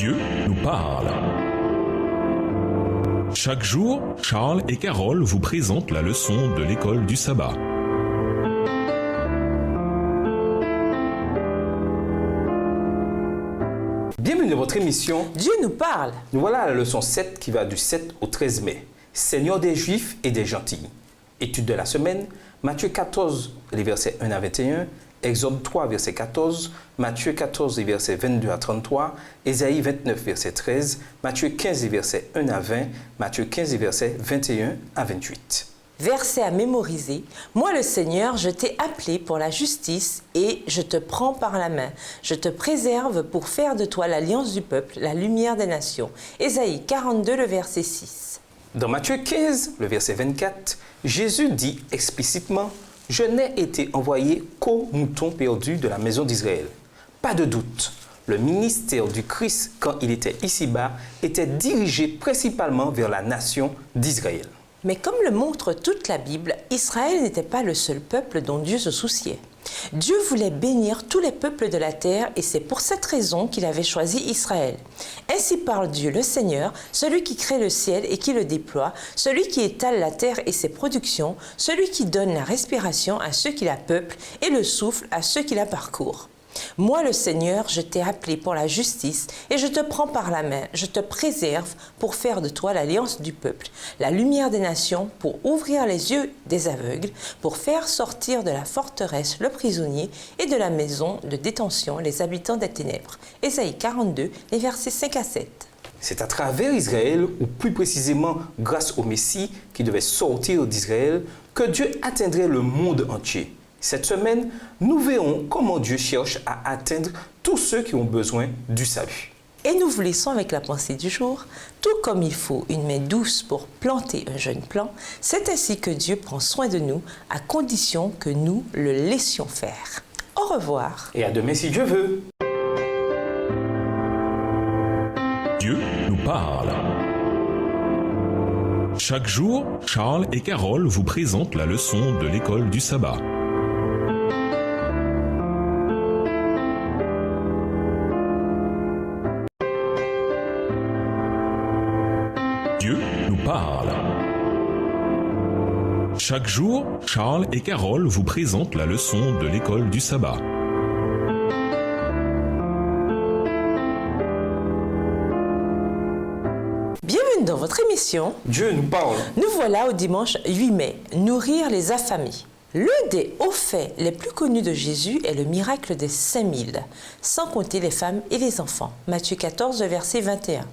Dieu nous parle. Chaque jour, Charles et Carole vous présentent la leçon de l'école du sabbat. Bienvenue dans votre émission Dieu nous parle. Nous voilà à la leçon 7 qui va du 7 au 13 mai. Seigneur des Juifs et des gentils. Étude de la semaine, Matthieu 14, les versets 1 à 21, Exode 3, verset 14, Matthieu 14, les versets 22 à 33, Ésaïe 29, verset 13, Matthieu 15, les versets 1 à 20, Matthieu 15, les versets 21 à 28. Verset à mémoriser. Moi, le Seigneur, je t'ai appelé pour la justice et je te prends par la main. Je te préserve pour faire de toi l'alliance du peuple, la lumière des nations. Ésaïe 42, le verset 6. Dans Matthieu 15, le verset 24, Jésus dit explicitement « Je n'ai été envoyé qu'aux moutons perdus de la maison d'Israël ». Pas de doute, le ministère du Christ, quand il était ici-bas, était dirigé principalement vers la nation d'Israël. Mais comme le montre toute la Bible, Israël n'était pas le seul peuple dont Dieu se souciait. Dieu voulait bénir tous les peuples de la terre et c'est pour cette raison qu'il avait choisi Israël. Ainsi parle Dieu le Seigneur, celui qui crée le ciel et qui le déploie, celui qui étale la terre et ses productions, celui qui donne la respiration à ceux qui la peuplent et le souffle à ceux qui la parcourent. Moi, le Seigneur, je t'ai appelé pour la justice et je te prends par la main, je te préserve pour faire de toi l'alliance du peuple, la lumière des nations, pour ouvrir les yeux des aveugles, pour faire sortir de la forteresse le prisonnier et de la maison de détention les habitants des ténèbres. Ésaïe 42, les versets 5 à 7. C'est à travers Israël, ou plus précisément grâce au Messie qui devait sortir d'Israël, que Dieu atteindrait le monde entier. Cette semaine, nous verrons comment Dieu cherche à atteindre tous ceux qui ont besoin du salut. Et nous vous laissons avec la pensée du jour. Tout comme il faut une main douce pour planter un jeune plant, c'est ainsi que Dieu prend soin de nous, à condition que nous le laissions faire. Au revoir. Et à demain si Dieu veut. Dieu nous parle. Chaque jour, Charles et Carole vous présentent la leçon de l'école du sabbat. Dieu nous parle. Chaque jour, Charles et Carole vous présentent la leçon de l'école du sabbat. Bienvenue dans votre émission. Dieu nous parle. Nous voilà au dimanche 8 mai, nourrir les affamés. L'un des hauts faits les plus connus de Jésus est le miracle des 5000, sans compter les femmes et les enfants. Matthieu 14, verset 21.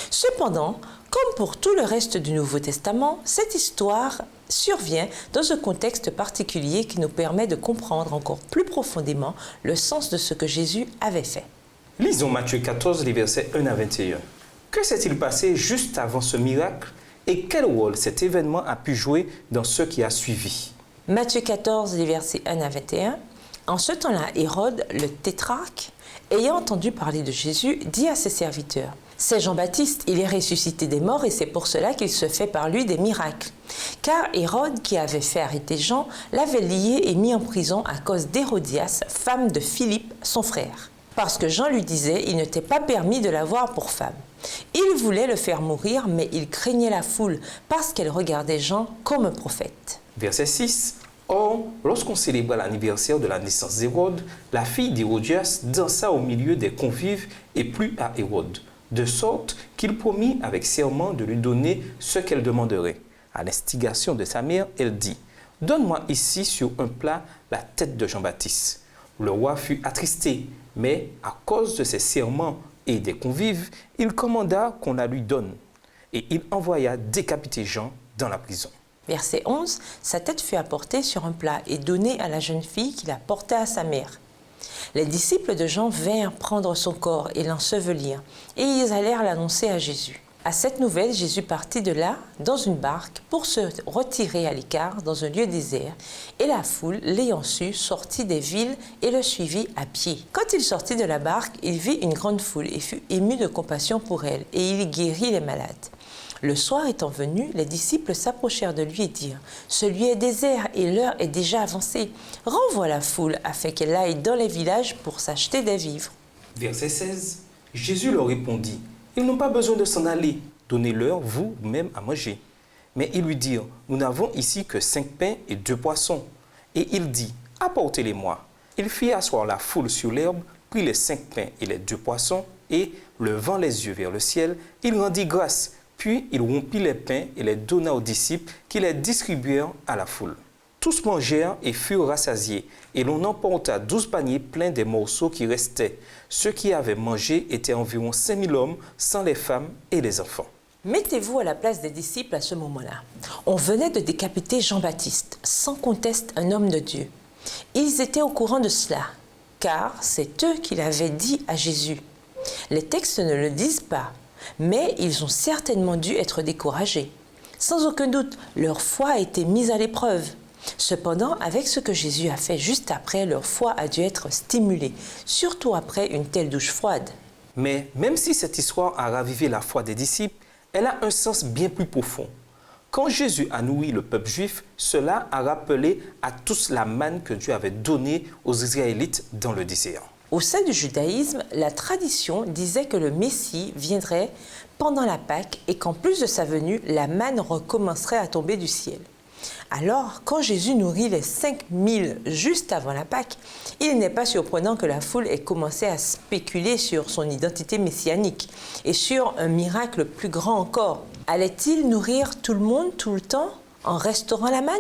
Cependant, comme pour tout le reste du Nouveau Testament, cette histoire survient dans un contexte particulier qui nous permet de comprendre encore plus profondément le sens de ce que Jésus avait fait. Lisons Matthieu 14, les versets 1 à 21. Que s'est-il passé juste avant ce miracle et quel rôle cet événement a pu jouer dans ce qui a suivi? Matthieu 14, les versets 1 à 21. En ce temps-là, Hérode, le tétrarque, ayant entendu parler de Jésus, dit à ses serviteurs: « C'est Jean-Baptiste, il est ressuscité des morts et c'est pour cela qu'il se fait par lui des miracles. » Car Hérode, qui avait fait arrêter Jean, l'avait lié et mis en prison à cause d'Hérodias, femme de Philippe, son frère. Parce que Jean lui disait, il ne t'est pas permis de l'avoir pour femme. Il voulait le faire mourir, mais il craignait la foule, parce qu'elle regardait Jean comme un prophète. Verset 6. Or, lorsqu'on célébrait l'anniversaire de la naissance d'Hérode, la fille d'Hérodias dansa au milieu des convives et plut à Hérode, de sorte qu'il promit avec serment de lui donner ce qu'elle demanderait. À l'instigation de sa mère, elle dit: « Donne-moi ici sur un plat la tête de Jean-Baptiste. » Le roi fut attristé, mais à cause de ses serments et des convives, il commanda qu'on la lui donne. Et il envoya décapiter Jean dans la prison. Verset 11, sa tête fut apportée sur un plat et donnée à la jeune fille qui la portait à sa mère. Les disciples de Jean vinrent prendre son corps et l'ensevelir, et ils allèrent l'annoncer à Jésus. À cette nouvelle, Jésus partit de là, dans une barque, pour se retirer à l'écart dans un lieu désert, et la foule, l'ayant su, sortit des villes et le suivit à pied. Quand il sortit de la barque, il vit une grande foule et fut ému de compassion pour elle, et il guérit les malades. Le soir étant venu, les disciples s'approchèrent de lui et dirent: « Ce lieu est désert et l'heure est déjà avancée. Renvoie la foule afin qu'elle aille dans les villages pour s'acheter des vivres. » Verset 16. Jésus leur répondit, « Ils n'ont pas besoin de s'en aller, donnez-leur vous-même à manger. » Mais ils lui dirent, « Nous n'avons ici que 5 pains et 2 poissons. » Et il dit, « Apportez-les-moi. » Il fit asseoir la foule sur l'herbe, prit les 5 pains et les 2 poissons, et, levant les yeux vers le ciel, il rendit grâce. Puis il rompit les pains et les donna aux disciples, qui les distribuèrent à la foule. Tous mangèrent et furent rassasiés, et l'on emporta 12 paniers pleins des morceaux qui restaient. Ceux qui avaient mangé étaient environ 5000 hommes, sans les femmes et les enfants. Mettez-vous à la place des disciples à ce moment-là. On venait de décapiter Jean-Baptiste, sans conteste un homme de Dieu. Ils étaient au courant de cela, car c'est eux qui l'avaient dit à Jésus. Les textes ne le disent pas, mais ils ont certainement dû être découragés. Sans aucun doute, leur foi a été mise à l'épreuve. Cependant, avec ce que Jésus a fait juste après, leur foi a dû être stimulée, surtout après une telle douche froide. Mais même si cette histoire a ravivé la foi des disciples, elle a un sens bien plus profond. Quand Jésus a nourri le peuple juif, cela a rappelé à tous la manne que Dieu avait donnée aux Israélites dans le désert. Au sein du judaïsme, la tradition disait que le Messie viendrait pendant la Pâque et qu'en plus de sa venue, la manne recommencerait à tomber du ciel. Alors, quand Jésus nourrit les 5000 juste avant la Pâque, il n'est pas surprenant que la foule ait commencé à spéculer sur son identité messianique et sur un miracle plus grand encore. Allait-il nourrir tout le monde tout le temps en restaurant la manne?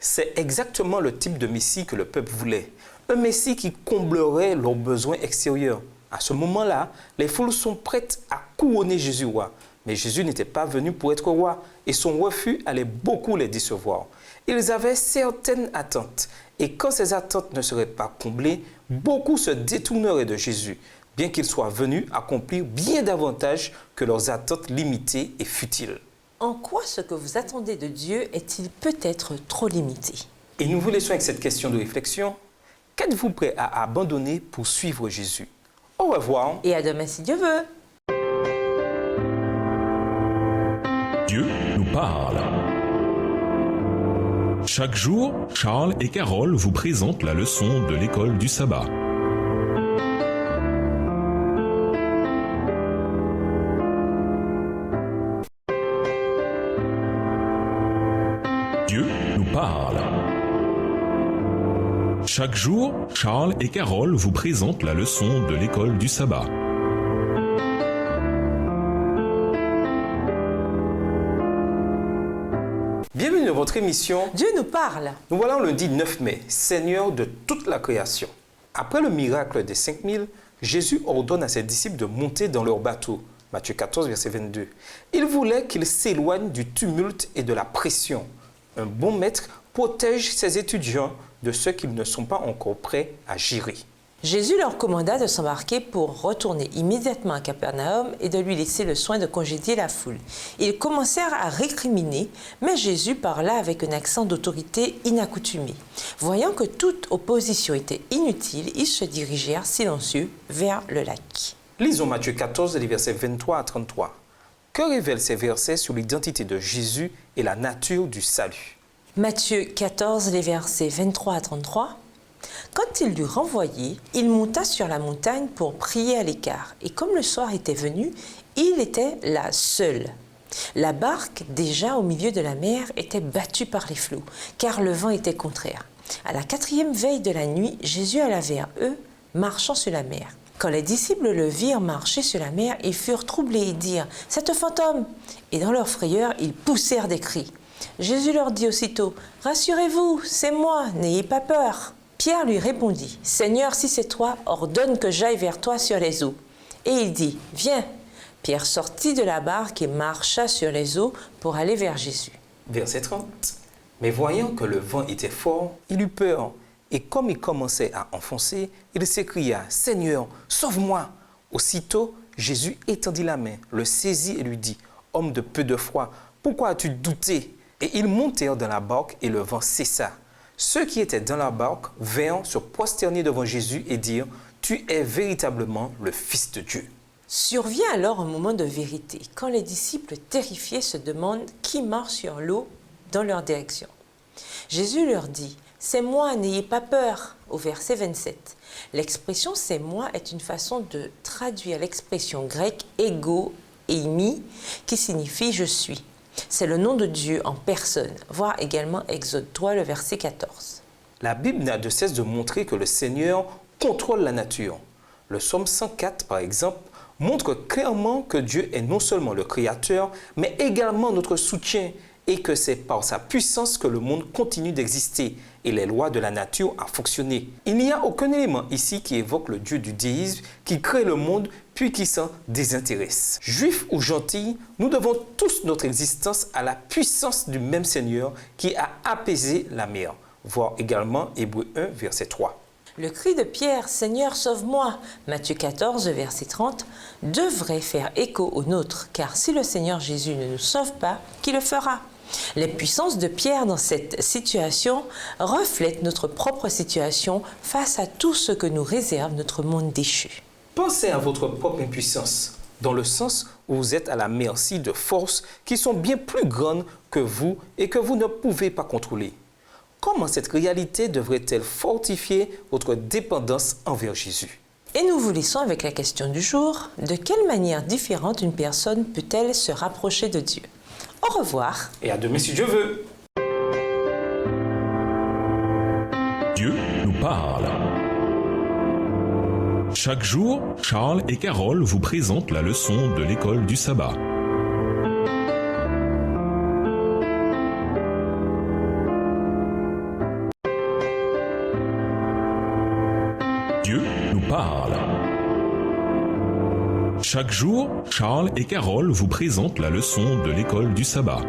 C'est exactement le type de Messie que le peuple voulait. Un Messie qui comblerait leurs besoins extérieurs. À ce moment-là, les foules sont prêtes à couronner Jésus roi. Mais Jésus n'était pas venu pour être roi et son refus allait beaucoup les décevoir. Ils avaient certaines attentes et quand ces attentes ne seraient pas comblées, beaucoup se détourneraient de Jésus, bien qu'il soit venu accomplir bien davantage que leurs attentes limitées et futiles. En quoi ce que vous attendez de Dieu est-il peut-être trop limité? Et nous vous laissons avec cette question de réflexion. Qu'êtes-vous prêt à abandonner pour suivre Jésus? Au revoir. Et à demain si Dieu veut. Dieu nous parle. Chaque jour, Charles et Carole vous présentent la leçon de l'école du sabbat. Dieu nous parle. Chaque jour, Charles et Carole vous présentent la leçon de l'école du sabbat. Bienvenue dans votre émission. Dieu nous parle. Nous voilà le lundi 9 mai, Seigneur de toute la création. Après le miracle des 5000, Jésus ordonne à ses disciples de monter dans leur bateau. Matthieu 14, verset 22. Il voulait qu'ils s'éloignent du tumulte et de la pression. Un bon maître protège ses étudiants de ceux qui ne sont pas encore prêts à gérer. Jésus leur commanda de s'embarquer pour retourner immédiatement à Capernaum et de lui laisser le soin de congédier la foule. Ils commencèrent à récriminer, mais Jésus parla avec un accent d'autorité inaccoutumé. Voyant que toute opposition était inutile, ils se dirigèrent silencieux vers le lac. Lisons Matthieu 14, les versets 23 à 33. Que révèlent ces versets sur l'identité de Jésus et la nature du salut? Matthieu 14, les versets 23 à 33. Quand il l'eut renvoyé, il monta sur la montagne pour prier à l'écart. Et comme le soir était venu, il était là seul. La barque, déjà au milieu de la mer, était battue par les flots, car le vent était contraire. À la 4e veille de la nuit, Jésus alla vers eux, marchant sur la mer. Quand les disciples le virent marcher sur la mer, ils furent troublés et dirent « C'est un fantôme !» Et dans leur frayeur, ils poussèrent des cris. Jésus leur dit aussitôt « Rassurez-vous, c'est moi, n'ayez pas peur !» Pierre lui répondit « Seigneur, si c'est toi, ordonne que j'aille vers toi sur les eaux. » Et il dit « Viens !» Pierre sortit de la barque et marcha sur les eaux pour aller vers Jésus. Verset 30. Mais voyant que le vent était fort, il eut peur. Et comme il commençait à enfoncer, il s'écria « Seigneur, sauve-moi !» Aussitôt, Jésus étendit la main, le saisit et lui dit « Homme de peu de foi, pourquoi as-tu douté ?» Et ils montèrent dans la barque et le vent cessa. Ceux qui étaient dans la barque vinrent se prosterner devant Jésus et dirent « Tu es véritablement le Fils de Dieu. » Survient alors un moment de vérité, quand les disciples terrifiés se demandent qui marche sur l'eau dans leur direction. Jésus leur dit « C'est moi, n'ayez pas peur » au verset 27. L'expression « c'est moi » est une façon de traduire l'expression grecque « ego eimi » qui signifie « je suis ». C'est le nom de Dieu en personne, voir également Exode 3, le verset 14. La Bible n'a de cesse de montrer que le Seigneur contrôle la nature. Le psaume 104, par exemple, montre clairement que Dieu est non seulement le Créateur, mais également notre soutien et que c'est par sa puissance que le monde continue d'exister et les lois de la nature ont fonctionné. Il n'y a aucun élément ici qui évoque le Dieu du déisme qui crée le monde puis qui s'en désintéresse. Juifs ou gentils, nous devons tous notre existence à la puissance du même Seigneur qui a apaisé la mer. Voir également Hébreux 1, verset 3. Le cri de Pierre « Seigneur, sauve-moi » Matthieu 14, verset 30, devrait faire écho au nôtre, car si le Seigneur Jésus ne nous sauve pas, qui le fera ? Les puissances de Pierre dans cette situation reflètent notre propre situation face à tout ce que nous réserve notre monde déchu. Pensez à votre propre impuissance, dans le sens où vous êtes à la merci de forces qui sont bien plus grandes que vous et que vous ne pouvez pas contrôler. Comment cette réalité devrait-elle fortifier votre dépendance envers Jésus? Et nous vous laissons avec la question du jour. De quelle manière différente une personne peut-elle se rapprocher de Dieu? Au revoir. Et à demain si Dieu veut. Dieu nous parle. Chaque jour, Charles et Carole vous présentent la leçon de l'école du sabbat. Dieu nous parle. Chaque jour, Charles et Carole vous présentent la leçon de l'école du sabbat.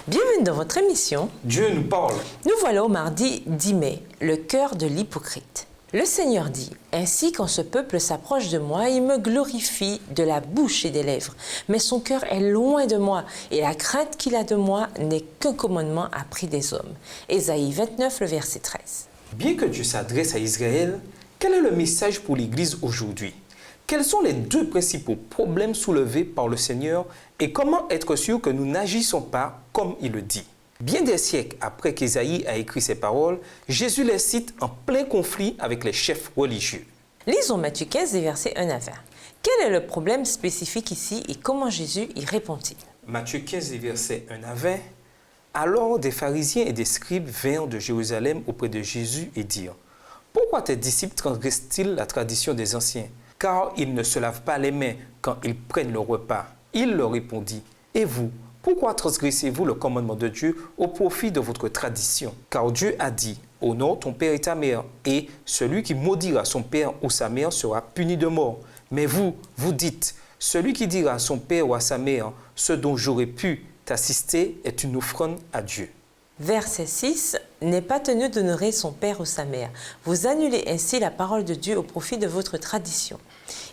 Bienvenue dans votre émission. Dieu nous parle. Nous voilà au mardi 10 mai, le cœur de l'hypocrite. Le Seigneur dit, « Ainsi quand ce peuple s'approche de moi, il me glorifie de la bouche et des lèvres. Mais son cœur est loin de moi, et la crainte qu'il a de moi n'est qu'un commandement appris des hommes. » Ésaïe 29, le verset 13. Bien que Dieu s'adresse à Israël, quel est le message pour l'Église aujourd'hui? Quels sont les deux principaux problèmes soulevés par le Seigneur et comment être sûr que nous n'agissons pas comme il le dit? Bien des siècles après qu'Ésaïe a écrit ces paroles, Jésus les cite en plein conflit avec les chefs religieux. Lisons Matthieu 15, versets 1 à 20. Quel est le problème spécifique ici et comment Jésus y répond-il? Matthieu 15, versets 1 à 20. Alors des pharisiens et des scribes vinrent de Jérusalem auprès de Jésus et dirent, « Pourquoi tes disciples transgressent-ils la tradition des anciens? Car ils ne se lavent pas les mains quand ils prennent le repas. » Il leur répondit, « Et vous, pourquoi transgressez-vous le commandement de Dieu au profit de votre tradition? Car Dieu a dit, « Honore ton père et ta mère, et celui qui maudira son père ou sa mère sera puni de mort. » Mais vous, vous dites, « Celui qui dira à son père ou à sa mère, ce dont j'aurais pu t'assister est une offrande à Dieu. » Verset 6. N'est pas tenu d'honorer son père ou sa mère. Vous annulez ainsi la parole de Dieu au profit de votre tradition.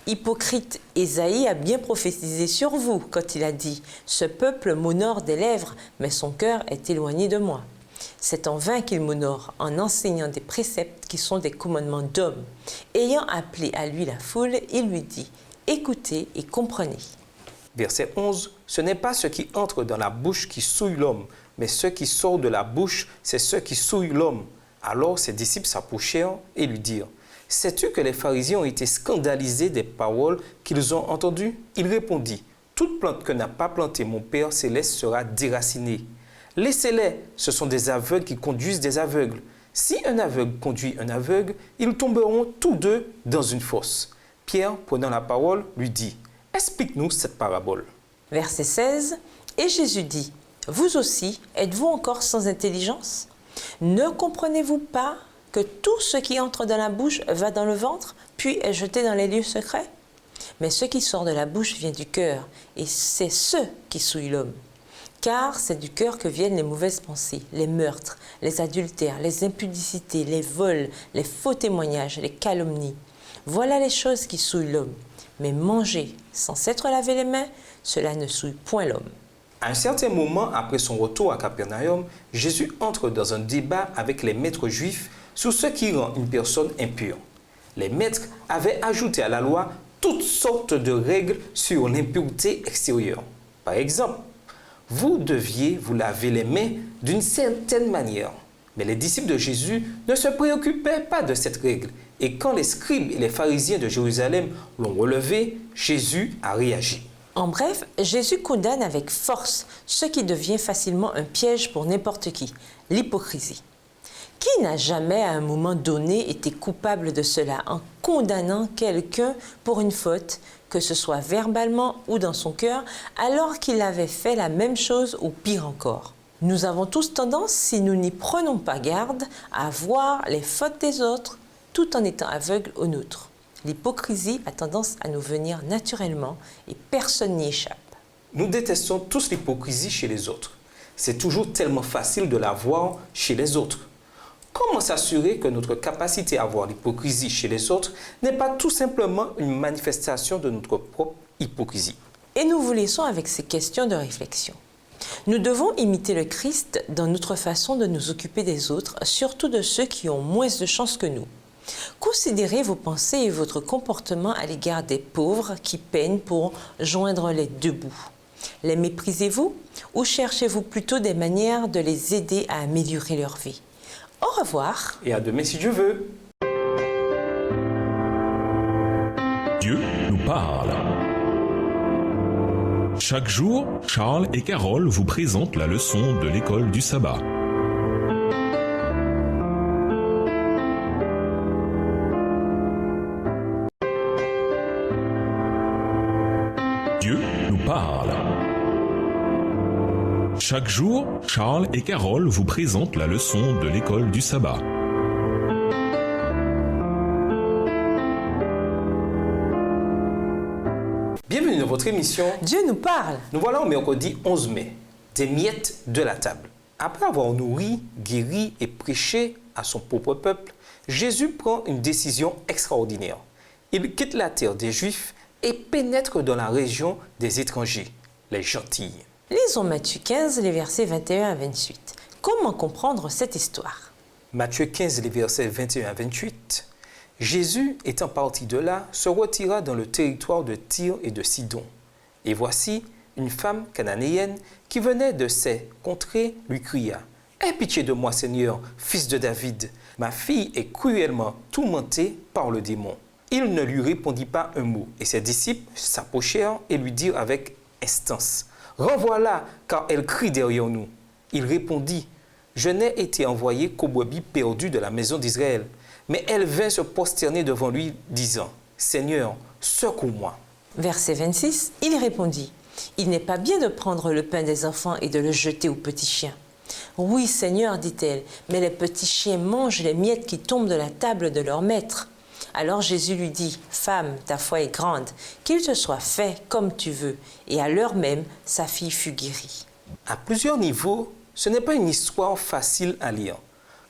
Hypocrite, Ésaïe a bien prophétisé sur vous quand il a dit « Ce peuple m'honore des lèvres, mais son cœur est éloigné de moi. » C'est en vain qu'il m'honore, en enseignant des préceptes qui sont des commandements d'hommes. Ayant appelé à lui la foule, il lui dit « Écoutez et comprenez. » Verset 11. Ce n'est pas ce qui entre dans la bouche qui souille l'homme, mais ce qui sort de la bouche, c'est ce qui souille l'homme. Alors ses disciples s'approchèrent et lui dirent, « Sais-tu que les pharisiens ont été scandalisés des paroles qu'ils ont entendues? » Il répondit, « Toute plante que n'a pas plantée mon Père céleste sera déracinée. Laissez-les, ce sont des aveugles qui conduisent des aveugles. Si un aveugle conduit un aveugle, ils tomberont tous deux dans une fosse. » Pierre, prenant la parole, lui dit, « Explique-nous cette parabole. » Verset 16. Et Jésus dit, « Vous aussi, êtes-vous encore sans intelligence? Ne comprenez-vous pas que tout ce qui entre dans la bouche va dans le ventre, puis est jeté dans les lieux secrets? Mais ce qui sort de la bouche vient du cœur, et c'est ce qui souille l'homme. Car c'est du cœur que viennent les mauvaises pensées, les meurtres, les adultères, les impudicités, les vols, les faux témoignages, les calomnies. Voilà les choses qui souillent l'homme. Mais manger sans s'être lavé les mains, cela ne souille point l'homme. » À un certain moment, après son retour à Capernaum, Jésus entre dans un débat avec les maîtres juifs sur ce qui rend une personne impure. Les maîtres avaient ajouté à la loi toutes sortes de règles sur l'impureté extérieure. Par exemple, vous deviez vous laver les mains d'une certaine manière. Mais les disciples de Jésus ne se préoccupaient pas de cette règle. Et quand les scribes et les pharisiens de Jérusalem l'ont relevé, Jésus a réagi. En bref, Jésus condamne avec force ce qui devient facilement un piège pour n'importe qui, l'hypocrisie. Qui n'a jamais à un moment donné été coupable de cela en condamnant quelqu'un pour une faute, que ce soit verbalement ou dans son cœur, alors qu'il avait fait la même chose ou pire encore? Nous avons tous tendance, si nous n'y prenons pas garde, à voir les fautes des autres tout en étant aveugles aux nôtres. L'hypocrisie a tendance à nous venir naturellement et personne n'y échappe. Nous détestons tous l'hypocrisie chez les autres. C'est toujours tellement facile de la voir chez les autres. Comment s'assurer que notre capacité à voir l'hypocrisie chez les autres n'est pas tout simplement une manifestation de notre propre hypocrisie? Et nous vous laissons avec ces questions de réflexion. Nous devons imiter le Christ dans notre façon de nous occuper des autres, surtout de ceux qui ont moins de chance que nous. Considérez vos pensées et votre comportement à l'égard des pauvres qui peinent pour joindre les deux bouts. Les méprisez-vous ou cherchez-vous plutôt des manières de les aider à améliorer leur vie? Au revoir. Et à demain si Dieu veut. Dieu nous parle. Chaque jour, Charles et Carole vous présentent la leçon de l'école du sabbat. Dieu nous parle. Chaque jour, Charles et Carole vous présentent la leçon de l'école du sabbat. Bienvenue dans votre émission. Dieu nous parle. Nous voilà au mercredi 11 mai, des miettes de la table. Après avoir nourri, guéri et prêché à son propre peuple, Jésus prend une décision extraordinaire. Il quitte la terre des Juifs et pénètre dans la région des étrangers, les gentils. Lisons Matthieu 15, les versets 21 à 28. Comment comprendre cette histoire? Matthieu 15, les versets 21 à 28. Jésus, étant parti de là, se retira dans le territoire de Tyr et de Sidon. Et voici, une femme cananéenne qui venait de ces contrées lui cria « Aie pitié de moi, Seigneur, fils de David. Ma fille est cruellement tourmentée par le démon. » Il ne lui répondit pas un mot, et ses disciples s'approchèrent et lui dirent avec instance « Renvoie-la, car elle crie derrière nous. » Il répondit « Je n'ai été envoyé qu'aux brebis perdues de la maison d'Israël. » Mais elle vint se prosterner devant lui, disant « Seigneur, secours-moi. » Verset 26, il répondit « Il n'est pas bien de prendre le pain des enfants et de le jeter aux petits chiens. »« Oui, Seigneur, dit-elle, mais les petits chiens mangent les miettes qui tombent de la table de leur maître. » Alors Jésus lui dit « Femme, ta foi est grande, qu'il te soit fait comme tu veux. » Et à l'heure même, sa fille fut guérie. À plusieurs niveaux, ce n'est pas une histoire facile à lire,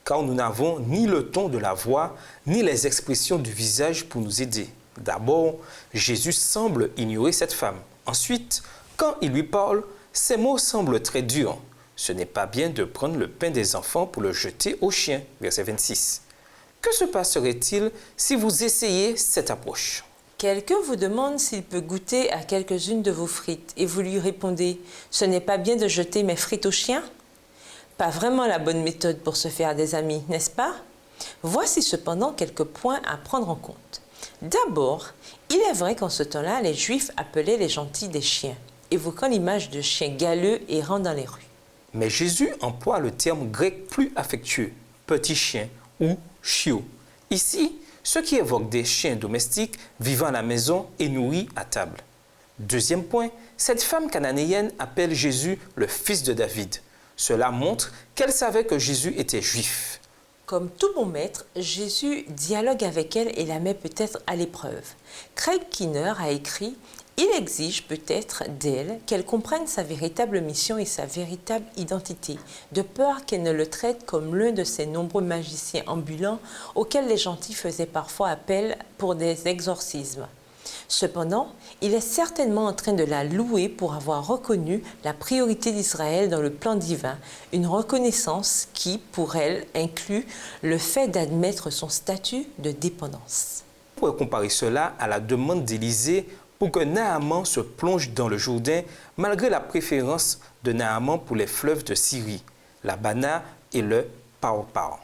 car nous n'avons ni le ton de la voix, ni les expressions du visage pour nous aider. D'abord, Jésus semble ignorer cette femme. Ensuite, quand il lui parle, ses mots semblent très durs. Ce n'est pas bien de prendre le pain des enfants pour le jeter aux chiens. Verset 26. Que se passerait-il si vous essayez cette approche? Quelqu'un vous demande s'il peut goûter à quelques-unes de vos frites et vous lui répondez « Ce n'est pas bien de jeter mes frites aux chiens ?» Pas vraiment la bonne méthode pour se faire des amis, n'est-ce pas? Voici cependant quelques points à prendre en compte. D'abord, il est vrai qu'en ce temps-là, les Juifs appelaient les gentils des chiens, évoquant l'image de chiens galeux errant dans les rues. Mais Jésus emploie le terme grec plus affectueux, petit chien ou chiot. Ici, ce qui évoque des chiens domestiques vivant à la maison et nourris à table. Deuxième point, cette femme cananéenne appelle Jésus le fils de David. Cela montre qu'elle savait que Jésus était juif. Comme tout bon maître, Jésus dialogue avec elle et la met peut-être à l'épreuve. Craig Kinner a écrit « Il exige peut-être d'elle qu'elle comprenne sa véritable mission et sa véritable identité, de peur qu'elle ne le traite comme l'un de ces nombreux magiciens ambulants auxquels les gentils faisaient parfois appel pour des exorcismes. » Cependant, il est certainement en train de la louer pour avoir reconnu la priorité d'Israël dans le plan divin, une reconnaissance qui, pour elle, inclut le fait d'admettre son statut de dépendance. On pourrait comparer cela à la demande d'Élisée pour que Naaman se plonge dans le Jourdain malgré la préférence de Naaman pour les fleuves de Syrie, l'Abana et le Parpar.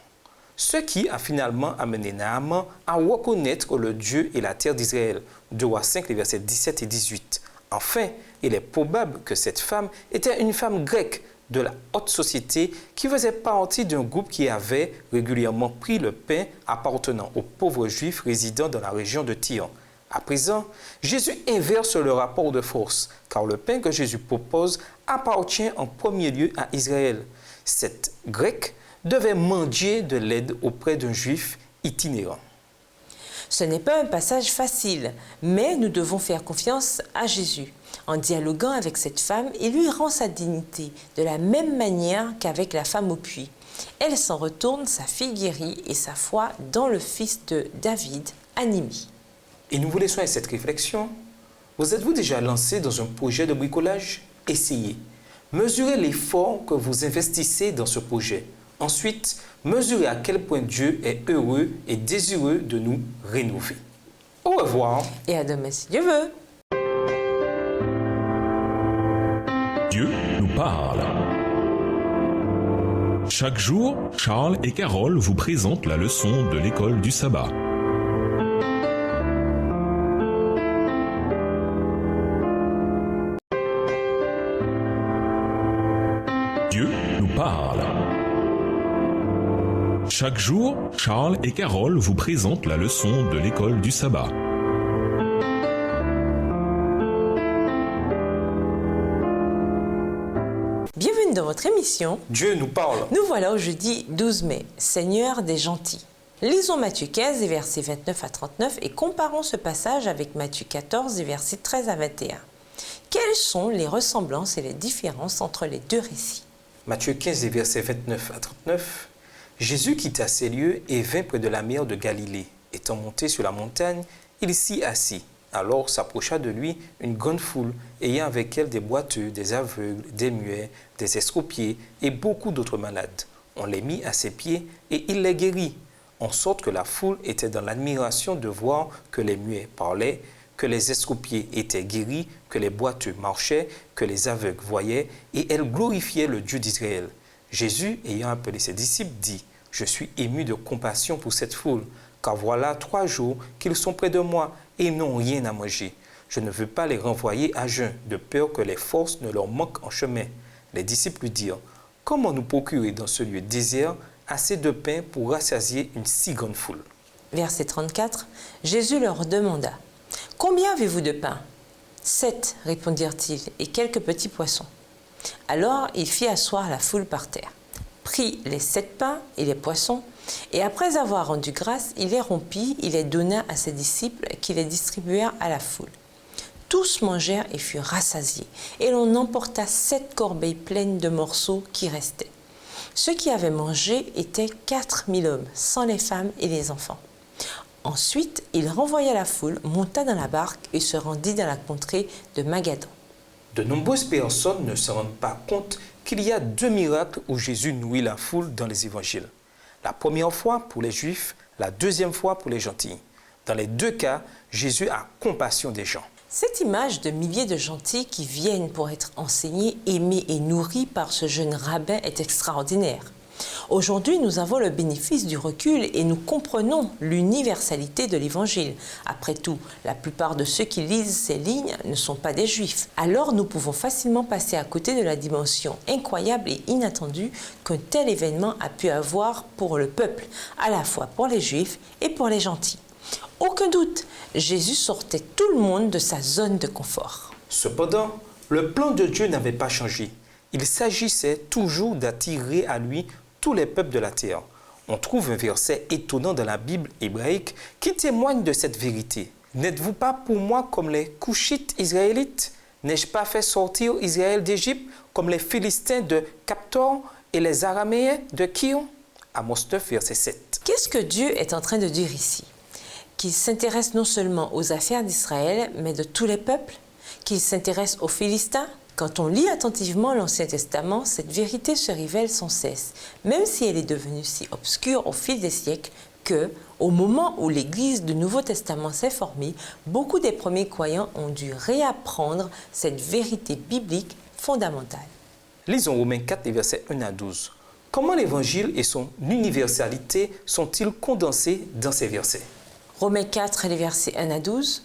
Ce qui a finalement amené Naaman à reconnaître le Dieu et la terre d'Israël. 2 Rois 5, les versets 17 et 18. Enfin, il est probable que cette femme était une femme grecque de la haute société qui faisait partie d'un groupe qui avait régulièrement pris le pain appartenant aux pauvres juifs résidant dans la région de Tyr. À présent, Jésus inverse le rapport de force, car le pain que Jésus propose appartient en premier lieu à Israël. Cette grecque devait mendier de l'aide auprès d'un juif itinérant. Ce n'est pas un passage facile, mais nous devons faire confiance à Jésus. En dialoguant avec cette femme, il lui rend sa dignité, de la même manière qu'avec la femme au puits. Elle s'en retourne, sa fille guérie et sa foi dans le fils de David, animée. Et nous vous laissons avec cette réflexion. Vous êtes-vous déjà lancé dans un projet de bricolage? Essayez. Mesurez l'effort que vous investissez dans ce projet. Ensuite, mesurez à quel point Dieu est heureux et désireux de nous rénover. Au revoir. Et à demain si Dieu veut. Dieu nous parle. Chaque jour, Charles et Carole vous présentent la leçon de l'école du sabbat. Dieu nous parle. Chaque jour, Charles et Carole vous présentent la leçon de l'école du sabbat. Bienvenue dans votre émission. Dieu nous parle. Nous voilà au jeudi 12 mai, Seigneur des gentils. Lisons Matthieu 15, versets 29 à 39 et comparons ce passage avec Matthieu 14, versets 13 à 21. Quelles sont les ressemblances et les différences entre les deux récits? Matthieu 15, versets 29 à 39. Jésus quitta ces lieux et vint près de la mer de Galilée. Étant monté sur la montagne, il s'y assit. Alors s'approcha de lui une grande foule, ayant avec elle des boiteux, des aveugles, des muets, des estropiés et beaucoup d'autres malades. On les mit à ses pieds et il les guérit, en sorte que la foule était dans l'admiration de voir que les muets parlaient, que les estropiés étaient guéris, que les boiteux marchaient, que les aveugles voyaient, et elle glorifiait le Dieu d'Israël. Jésus, ayant appelé ses disciples, dit: « Je suis ému de compassion pour cette foule, car voilà 3 jours qu'ils sont près de moi et ils n'ont rien à manger. Je ne veux pas les renvoyer à jeun, de peur que les forces ne leur manquent en chemin. » Les disciples lui dirent: « Comment nous procurer dans ce lieu désert assez de pain pour rassasier une si grande foule ?» Verset 34, Jésus leur demanda: « Combien avez-vous de pain ?» 7, répondirent-ils, et quelques petits poissons. Alors il fit asseoir la foule par terre, prit les 7 pains et les poissons, et après avoir rendu grâce, il les rompit, il les donna à ses disciples qui les distribuèrent à la foule. Tous mangèrent et furent rassasiés, et l'on emporta 7 corbeilles pleines de morceaux qui restaient. Ceux qui avaient mangé étaient 4000 hommes, sans les femmes et les enfants. Ensuite, il renvoya la foule, monta dans la barque et se rendit dans la contrée de Magadon. De nombreuses personnes ne se rendent pas compte qu'il y a 2 miracles où Jésus nourrit la foule dans les évangiles. La première fois pour les Juifs, la deuxième fois pour les gentils. Dans les 2 cas, Jésus a compassion des gens. Cette image de milliers de gentils qui viennent pour être enseignés, aimés et nourris par ce jeune rabbin est extraordinaire. Aujourd'hui, nous avons le bénéfice du recul et nous comprenons l'universalité de l'Évangile. Après tout, la plupart de ceux qui lisent ces lignes ne sont pas des Juifs. Alors nous pouvons facilement passer à côté de la dimension incroyable et inattendue qu'un tel événement a pu avoir pour le peuple, à la fois pour les Juifs et pour les gentils. Aucun doute, Jésus sortait tout le monde de sa zone de confort. Cependant, le plan de Dieu n'avait pas changé. Il s'agissait toujours d'attirer à lui tous les peuples de la terre. On trouve un verset étonnant dans la Bible hébraïque qui témoigne de cette vérité. « N'êtes-vous pas pour moi comme les Couchites israélites? N'ai-je pas fait sortir Israël d'Égypte comme les Philistins de Captor et les Araméens de Kion ?» Amos 9, verset 7. Qu'est-ce que Dieu est en train de dire ici? Qu'il s'intéresse non seulement aux affaires d'Israël, mais de tous les peuples? Qu'il s'intéresse aux Philistins? Quand on lit attentivement l'Ancien Testament, cette vérité se révèle sans cesse, même si elle est devenue si obscure au fil des siècles que, au moment où l'Église du Nouveau Testament s'est formée, beaucoup des premiers croyants ont dû réapprendre cette vérité biblique fondamentale. Lisons Romains 4, les versets 1 à 12. Comment l'Évangile et son universalité sont-ils condensés dans ces versets? Romains 4, les versets 1 à 12.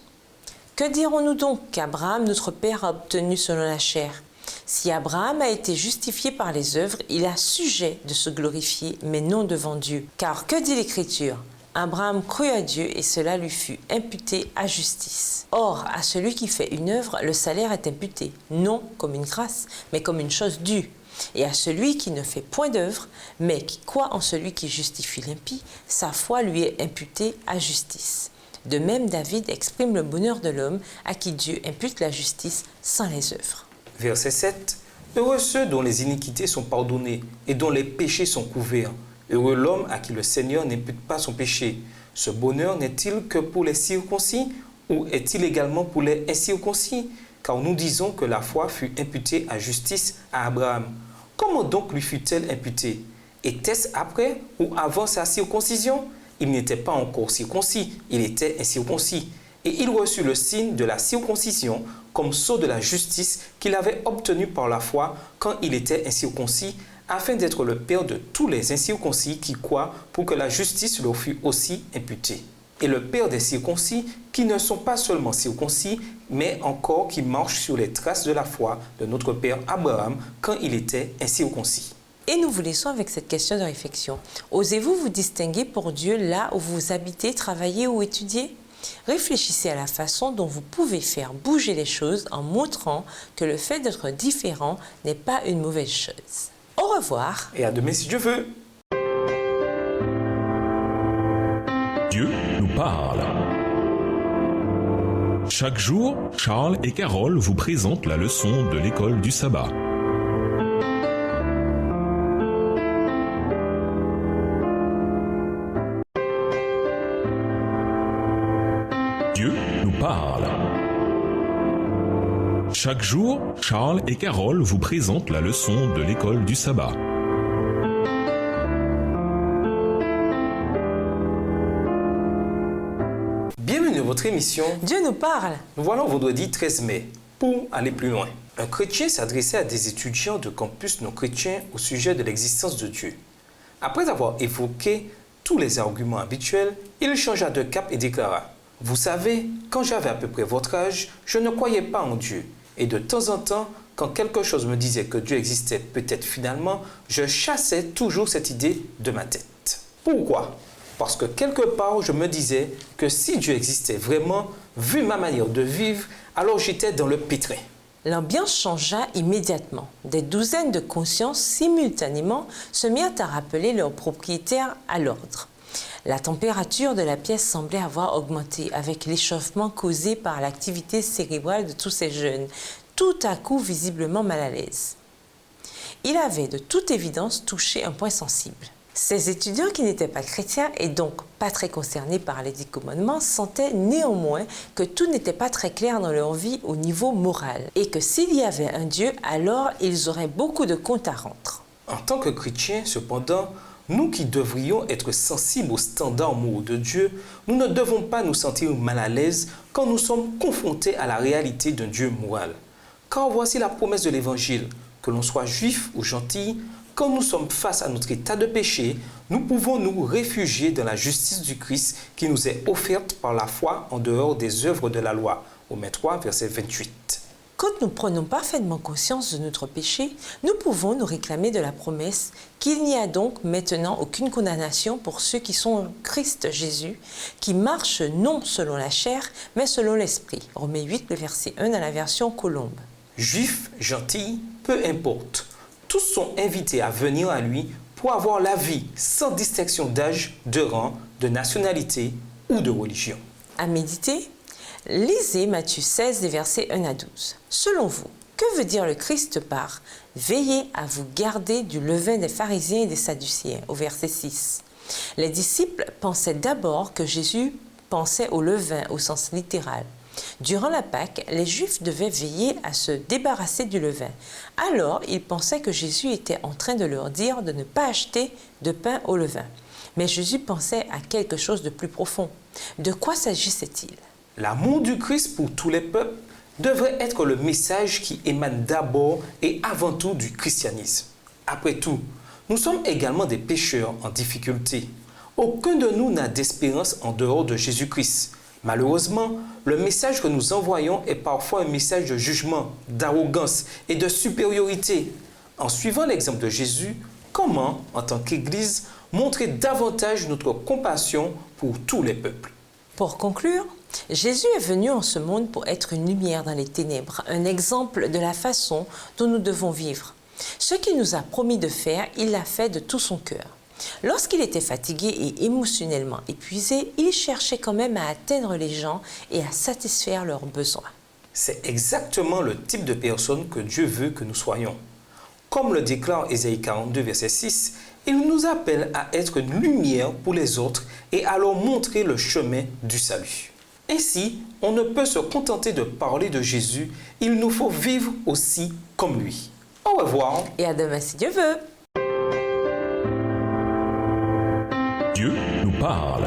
Que dirons-nous donc qu'Abraham, notre père, a obtenu selon la chair? Si Abraham a été justifié par les œuvres, il a sujet de se glorifier, mais non devant Dieu. Car que dit l'Écriture? Abraham crut à Dieu et cela lui fut imputé à justice. Or, à celui qui fait une œuvre, le salaire est imputé, non comme une grâce, mais comme une chose due. Et à celui qui ne fait point d'œuvre, mais qui croit en celui qui justifie l'impie, sa foi lui est imputée à justice. De même, David exprime le bonheur de l'homme à qui Dieu impute la justice sans les œuvres. Verset 7. Heureux ceux dont les iniquités sont pardonnées et dont les péchés sont couverts. Heureux l'homme à qui le Seigneur n'impute pas son péché. Ce bonheur n'est-il que pour les circoncis ou est-il également pour les incirconcis? Car nous disons que la foi fut imputée à justice à Abraham. Comment donc lui fut-elle imputée? Était-ce après ou avant sa circoncision? Il n'était pas encore circoncis, il était incirconcis. Et il reçut le signe de la circoncision comme sceau de la justice qu'il avait obtenu par la foi quand il était incirconcis, afin d'être le père de tous les incirconcis qui croient pour que la justice leur fût aussi imputée. Et le père des circoncis qui ne sont pas seulement circoncis, mais encore qui marchent sur les traces de la foi de notre père Abraham quand il était incirconcis. Et nous vous laissons avec cette question de réflexion. Osez-vous vous distinguer pour Dieu là où vous habitez, travaillez ou étudiez? Réfléchissez à la façon dont vous pouvez faire bouger les choses en montrant que le fait d'être différent n'est pas une mauvaise chose. Au revoir. Et à demain si Dieu veut. Dieu nous parle. Chaque jour, Charles et Carole vous présentent la leçon de l'école du sabbat. Dieu nous parle. Chaque jour, Charles et Carole vous présentent la leçon de l'école du sabbat. Bienvenue dans votre émission. Dieu nous parle. Nous voilà au vendredi 13 mai. Pour aller plus loin, un chrétien s'adressait à des étudiants de campus non chrétiens au sujet de l'existence de Dieu. Après avoir évoqué tous les arguments habituels, il changea de cap et déclara: « Vous savez, quand j'avais à peu près votre âge, je ne croyais pas en Dieu. Et de temps en temps, quand quelque chose me disait que Dieu existait peut-être finalement, je chassais toujours cette idée de ma tête. Pourquoi ? Parce que quelque part, je me disais que si Dieu existait vraiment, vu ma manière de vivre, alors j'étais dans le pétrin. » L'ambiance changea immédiatement. Des douzaines de consciences simultanément se mirent à rappeler leurs propriétaires à l'ordre. La température de la pièce semblait avoir augmenté avec l'échauffement causé par l'activité cérébrale de tous ces jeunes, tout à coup visiblement mal à l'aise. Il avait de toute évidence touché un point sensible. Ces étudiants qui n'étaient pas chrétiens et donc pas très concernés par les 10 commandements sentaient néanmoins que tout n'était pas très clair dans leur vie au niveau moral et que s'il y avait un Dieu, alors ils auraient beaucoup de comptes à rendre. En tant que chrétiens, cependant, nous qui devrions être sensibles aux standards moraux de Dieu, nous ne devons pas nous sentir mal à l'aise quand nous sommes confrontés à la réalité d'un Dieu moral. Car voici la promesse de l'Évangile, que l'on soit juif ou gentil, quand nous sommes face à notre état de péché, nous pouvons nous réfugier dans la justice du Christ qui nous est offerte par la foi en dehors des œuvres de la loi. Romains 3, verset 28. Quand nous prenons parfaitement conscience de notre péché, nous pouvons nous réclamer de la promesse qu'il n'y a donc maintenant aucune condamnation pour ceux qui sont en Christ Jésus, qui marchent non selon la chair, mais selon l'esprit. Romains 8, le verset 1 dans la version Colombe. Juifs, gentils, peu importe. Tous sont invités à venir à lui pour avoir la vie sans distinction d'âge, de rang, de nationalité ou de religion. À méditer, lisez Matthieu 16, des versets 1 à 12. Selon vous, que veut dire le Christ par « Veillez à vous garder du levain des pharisiens et des sadducéens » au verset 6. Les disciples pensaient d'abord que Jésus pensait au levain au sens littéral. Durant la Pâque, les Juifs devaient veiller à se débarrasser du levain. Alors, ils pensaient que Jésus était en train de leur dire de ne pas acheter de pain au levain. Mais Jésus pensait à quelque chose de plus profond. De quoi s'agissait-il? L'amour du Christ pour tous les peuples devrait être le message qui émane d'abord et avant tout du christianisme. Après tout, nous sommes également des pécheurs en difficulté. Aucun de nous n'a d'espérance en dehors de Jésus-Christ. Malheureusement, le message que nous envoyons est parfois un message de jugement, d'arrogance et de supériorité. En suivant l'exemple de Jésus, comment, en tant qu'Église, montrer davantage notre compassion pour tous les peuples? Pour conclure, Jésus est venu en ce monde pour être une lumière dans les ténèbres, un exemple de la façon dont nous devons vivre. Ce qu'il nous a promis de faire, il l'a fait de tout son cœur. Lorsqu'il était fatigué et émotionnellement épuisé, il cherchait quand même à atteindre les gens et à satisfaire leurs besoins. C'est exactement le type de personne que Dieu veut que nous soyons. Comme le déclare Ésaïe 42, verset 6, il nous appelle à être une lumière pour les autres et à leur montrer le chemin du salut. Ainsi, on ne peut se contenter de parler de Jésus, il nous faut vivre aussi comme lui. Au revoir. Et à demain si Dieu veut. Dieu nous parle.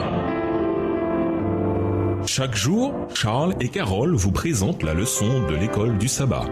Chaque jour, Charles et Carole vous présentent la leçon de l'école du sabbat.